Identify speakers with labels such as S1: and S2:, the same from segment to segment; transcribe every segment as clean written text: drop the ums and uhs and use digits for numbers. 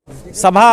S1: सभा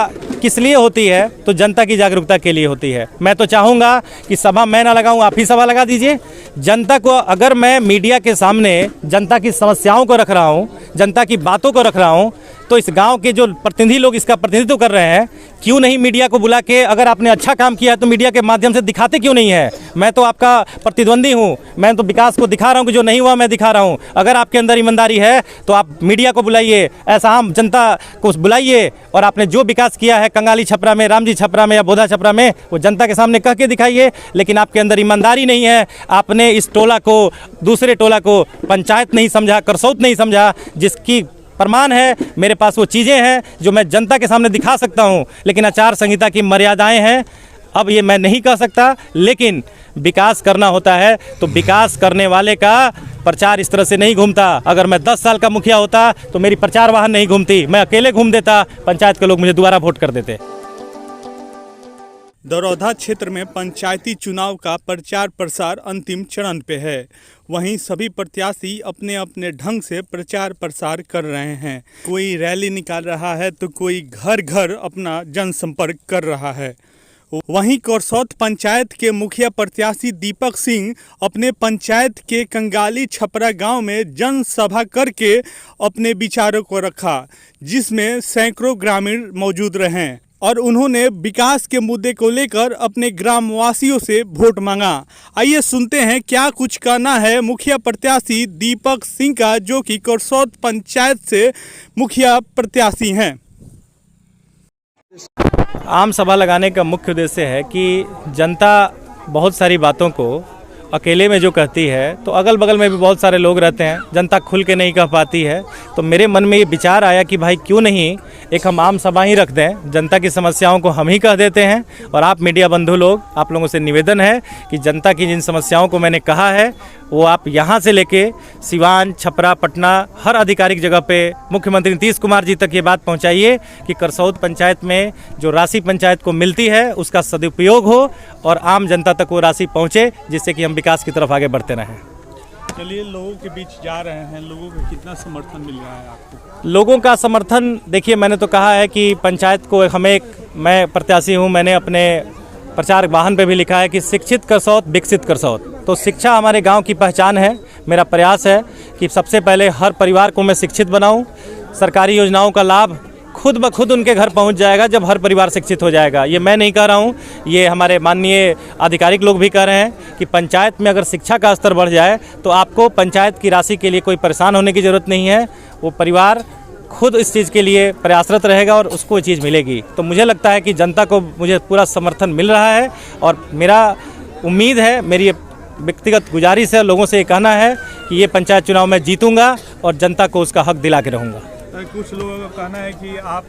S1: किस लिए होती है? तो जनता की जागरूकता के लिए होती है। मैं तो चाहूँगा कि सभा मैं ना लगाऊँ, आप ही सभा लगा दीजिए। जनता को, अगर मैं मीडिया के सामने जनता की समस्याओं को रख रहा हूँ, जनता की बातों को रख रहा हूँ, तो इस गांव के जो प्रतिनिधि लोग इसका प्रतिनिधित्व कर रहे हैं, क्यों नहीं मीडिया को बुला के, अगर आपने अच्छा काम किया है तो मीडिया के माध्यम से दिखाते क्यों नहीं है? मैं तो आपका प्रतिद्वंदी हूँ, मैं तो विकास को दिखा रहा हूँ कि जो नहीं हुआ मैं दिखा रहा हूँ। अगर आपके अंदर ईमानदारी है तो आप मीडिया को बुलाइए, ऐसा आम जनता को बुलाइए, और आपने जो विकास किया है कंगाली छपरा में, रामजी छपरा में या बोधा छपरा में, वो जनता के सामने कह के दिखाइए। लेकिन आपके अंदर ईमानदारी नहीं है, आपने इस टोला को, दूसरे टोला को पंचायत नहीं समझा, करसौत नहीं समझा, जिसकी प्रमाण है मेरे पास, वो चीज़ें हैं जो मैं जनता के सामने दिखा सकता हूं। लेकिन आचार संहिता की मर्यादाएं हैं, अब ये मैं नहीं कह सकता। लेकिन विकास करना होता है तो विकास करने वाले का प्रचार इस तरह से नहीं घूमता। अगर मैं 10 साल का मुखिया होता तो मेरी प्रचार वाहन नहीं घूमती, मैं अकेले घूम देता, पंचायत के लोग मुझे दोबारा वोट कर देते।
S2: दरौधा क्षेत्र में पंचायती चुनाव का प्रचार प्रसार अंतिम चरण पे है। वहीं सभी प्रत्याशी अपने अपने ढंग से प्रचार प्रसार कर रहे हैं। कोई रैली निकाल रहा है तो कोई घर घर अपना जनसंपर्क कर रहा है। वहीं करसौत पंचायत के मुखिया प्रत्याशी दीपक सिंह अपने पंचायत के कंगाली छपरा गांव में जनसभा करके अपने विचारों को रखा, जिसमें सैकड़ों ग्रामीण मौजूद रहे और उन्होंने विकास के मुद्दे को लेकर अपने ग्रामवासियों से वोट मांगा। आइए सुनते हैं क्या कुछ कहना है मुखिया प्रत्याशी दीपक सिंह का, जो कि करसौत पंचायत से मुखिया प्रत्याशी हैं।
S1: आम सभा लगाने का मुख्य उद्देश्य है कि जनता बहुत सारी बातों को अकेले में जो कहती है, तो अगल बगल में भी बहुत सारे लोग रहते हैं, जनता खुल के नहीं कह पाती है। तो मेरे मन में ये विचार आया कि भाई क्यों नहीं एक हम आम सभा ही रख दें, जनता की समस्याओं को हम ही कह देते हैं। और आप मीडिया बंधु लोग, आप लोगों से निवेदन है कि जनता की जिन समस्याओं को मैंने कहा है वो आप यहाँ से लेके सिवान, छपरा, पटना, हर आधिकारिक जगह पे मुख्यमंत्री नीतीश कुमार जी तक ये बात पहुँचाइए कि करसौत पंचायत में जो राशि पंचायत को मिलती है उसका सदुपयोग हो और आम जनता तक वो राशि पहुँचे, जिससे कि हम विकास की तरफ आगे बढ़ते रहें।
S2: चलिए, लोगों के बीच जा रहे हैं, लोगों को कितना समर्थन मिल रहा है आपको?
S1: लोगों का समर्थन देखिए, मैंने तो कहा है कि पंचायत को मैं प्रत्याशी हूँ, मैंने अपने प्रचार वाहन पे भी लिखा है कि शिक्षित करसौत विकसित करसौत। तो शिक्षा हमारे गांव की पहचान है। मेरा प्रयास है कि सबसे पहले हर परिवार को मैं शिक्षित बनाऊं। सरकारी योजनाओं का लाभ खुद ब खुद उनके घर पहुंच जाएगा जब हर परिवार शिक्षित हो जाएगा। ये मैं नहीं कह रहा हूं, ये हमारे माननीय आधिकारिक लोग भी कह रहे हैं कि पंचायत में अगर शिक्षा का स्तर बढ़ जाए तो आपको पंचायत की राशि के लिए कोई परेशान होने की ज़रूरत नहीं है। वो परिवार खुद इस चीज़ के लिए प्रयासरत रहेगा और उसको ये चीज़ मिलेगी। तो मुझे लगता है कि जनता को मुझे पूरा समर्थन मिल रहा है और मेरा उम्मीद है, मेरी व्यक्तिगत गुजारिश है, लोगों से ये कहना है कि ये पंचायत चुनाव में जीतूंगा और जनता को उसका हक दिला के रहूँगा।
S2: कुछ लोगों का कहना है कि आप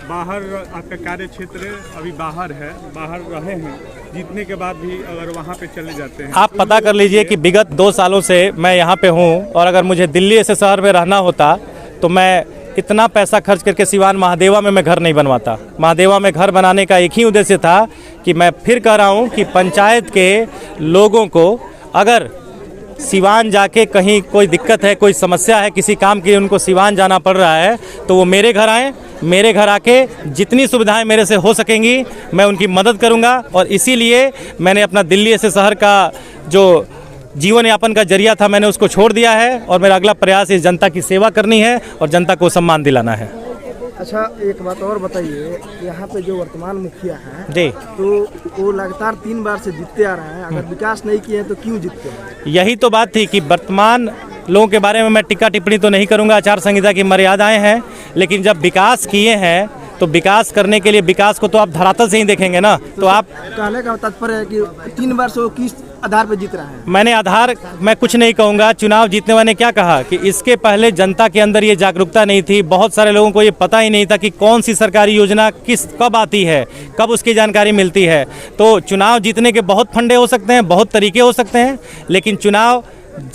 S2: बाहर, आपका कार्य क्षेत्र अभी बाहर है, बाहर रहे हैं, जीतने के बाद भी अगर वहाँ पे चले जाते हैं।
S1: आप पता कर लीजिए कि विगत 2 सालों से मैं यहाँ पे हूँ और अगर मुझे दिल्ली ऐसे शहर में रहना होता तो मैं इतना पैसा खर्च करके सिवान महादेवा में मैं घर नहीं बनवाता। महादेवा में घर बनाने का एक ही उद्देश्य था कि मैं फिर कह रहा हूँ कि पंचायत के लोगों को अगर सिवान जाके कहीं कोई दिक्कत है, कोई समस्या है, किसी काम के लिए उनको सिवान जाना पड़ रहा है, तो वो मेरे घर आएँ, मेरे घर आके जितनी सुविधाएं मेरे से हो सकेंगी मैं उनकी मदद करूंगा। और इसीलिए मैंने अपना दिल्ली ऐसे शहर का जो जीवन यापन का जरिया था मैंने उसको छोड़ दिया है और मेरा अगला प्रयास इस जनता की सेवा करनी है और जनता को सम्मान दिलाना है।
S3: अच्छा, एक बात और बताइए, यहाँ पे जो वर्तमान मुखिया हैं
S1: जी,
S3: तो वो लगातार 3 बार से जीतते आ रहे हैं, अगर विकास नहीं किए हैं तो क्यों जीतते हैं?
S1: यही तो बात थी कि वर्तमान लोगों के बारे में मैं टिक्का टिप्पणी तो नहीं करूंगा, आचार संहिता की मर्यादाएं हैं, लेकिन जब विकास किए हैं तो विकास करने के लिए विकास को तो आप धरातल से ही देखेंगे ना। तो आप
S3: कहने का तात्पर्य है कि 3 बार से वो किस आधार पर जीत रहा है?
S1: मैंने आधार मैं कुछ नहीं कहूँगा। चुनाव जीतने वाले ने क्या कहा कि इसके पहले जनता के अंदर ये जागरूकता नहीं थी, बहुत सारे लोगों को ये पता ही नहीं था कि कौन सी सरकारी योजना कब आती है, कब उसकी जानकारी मिलती है। तो चुनाव जीतने के बहुत फंडे हो सकते हैं, बहुत तरीके हो सकते हैं, लेकिन चुनाव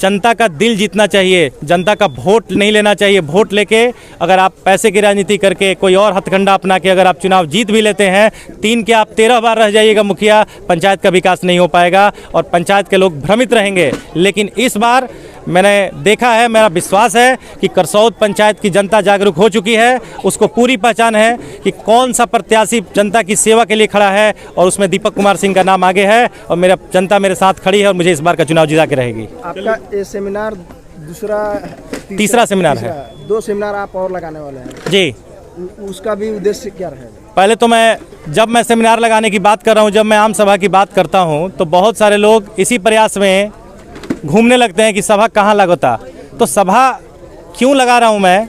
S1: जनता का दिल जीतना चाहिए, जनता का वोट नहीं लेना चाहिए। वोट लेके अगर आप पैसे की राजनीति करके कोई और हथकंडा अपना के अगर आप चुनाव जीत भी लेते हैं, 3 के आप 13 बार रह जाइएगा मुखिया, पंचायत का विकास नहीं हो पाएगा और पंचायत के लोग भ्रमित रहेंगे। लेकिन इस बार मैंने देखा है, मेरा विश्वास है कि करसौद पंचायत की जनता जागरूक हो चुकी है। उसको पूरी पहचान है कि कौन सा प्रत्याशी जनता की सेवा के लिए खड़ा है, और उसमें दीपक कुमार सिंह का नाम आगे है, और मेरा जनता मेरे साथ खड़ी है और मुझे इस बार का चुनाव जिता के रहेगी।
S3: आपका ये सेमिनार दूसरा
S1: तीसरा सेमिनार है।
S3: 2 सेमिनार आप और लगाने वाले हैं
S1: जी।
S3: उसका भी उद्देश्य क्या रहेगा?
S1: पहले तो जब मैं सेमिनार लगाने की बात कर रहा हूँ, जब मैं आम सभा की बात करता हूँ, तो बहुत सारे लोग इसी प्रयास में घूमने लगते हैं कि सभा कहाँ लगता। तो सभा क्यों लगा रहा हूँ मैं,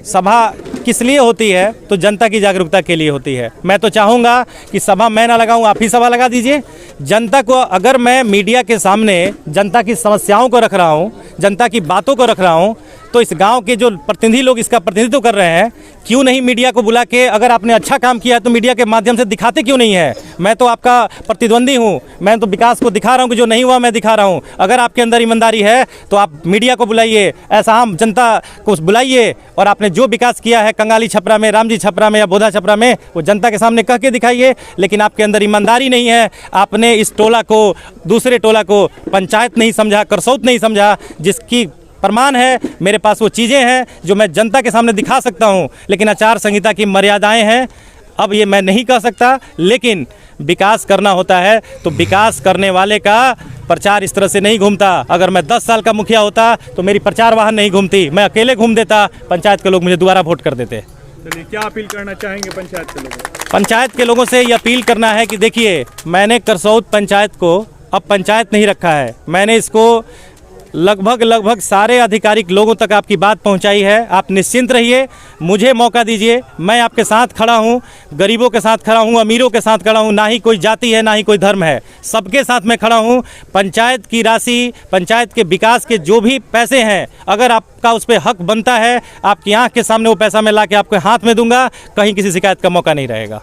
S1: सभा किस लिए होती है, तो जनता की जागरूकता के लिए होती है। मैं तो चाहूँगा कि सभा मैं ना लगाऊँ, आप ही सभा लगा दीजिए। जनता को अगर मैं मीडिया के सामने जनता की समस्याओं को रख रहा हूँ, जनता की बातों को रख रहा हूँ, तो इस गांव के जो प्रतिनिधि लोग इसका प्रतिनिधित्व कर रहे हैं, क्यों नहीं मीडिया को बुला के, अगर आपने अच्छा काम किया है तो मीडिया के माध्यम से दिखाते क्यों नहीं है? मैं तो आपका प्रतिद्वंदी हूँ, मैं तो विकास को दिखा रहा हूँ कि जो नहीं हुआ मैं दिखा रहा हूँ। अगर आपके अंदर ईमानदारी है तो आप मीडिया को बुलाइए, ऐसा आम जनता को बुलाइए, और आपने जो विकास किया है कंगाली छपरा में, रामजी छपरा में या बोधा छपरा में, वो जनता के सामने कह के दिखाइए। लेकिन आपके अंदर ईमानदारी नहीं है, आपने इस टोला को, दूसरे टोला को पंचायत नहीं समझा, करसौद नहीं समझा, जिसकी प्रमाण है मेरे पास, वो चीज़ें हैं जो मैं जनता के सामने दिखा सकता हूं। लेकिन आचार संहिता की मर्यादाएं हैं, अब ये मैं नहीं कह सकता। लेकिन विकास करना होता है तो विकास करने वाले का प्रचार इस तरह से नहीं घूमता। अगर मैं 10 साल का मुखिया होता तो मेरी प्रचार वाहन नहीं घूमती, मैं अकेले घूम देता, पंचायत के लोग मुझे दोबारा वोट कर देते।
S2: चलिए, क्या अपील करना चाहेंगे पंचायत के लोगों को?
S1: पंचायत के लोगों से ये अपील करना है कि देखिए, मैंने करसौद पंचायत को अब पंचायत नहीं रखा है, मैंने इसको लगभग सारे आधिकारिक लोगों तक आपकी बात पहुंचाई है। आप निश्चिंत रहिए, मुझे मौका दीजिए, मैं आपके साथ खड़ा हूं, गरीबों के साथ खड़ा हूं, अमीरों के साथ खड़ा हूं, ना ही कोई जाति है ना ही कोई धर्म है, सबके साथ मैं खड़ा हूं। पंचायत की राशि, पंचायत के विकास के जो भी पैसे हैं, अगर आपका उस पर हक बनता है, आपकी आंख के सामने वो पैसा मैं ला के आपके हाथ में दूंगा, कहीं किसी शिकायत का मौका नहीं रहेगा।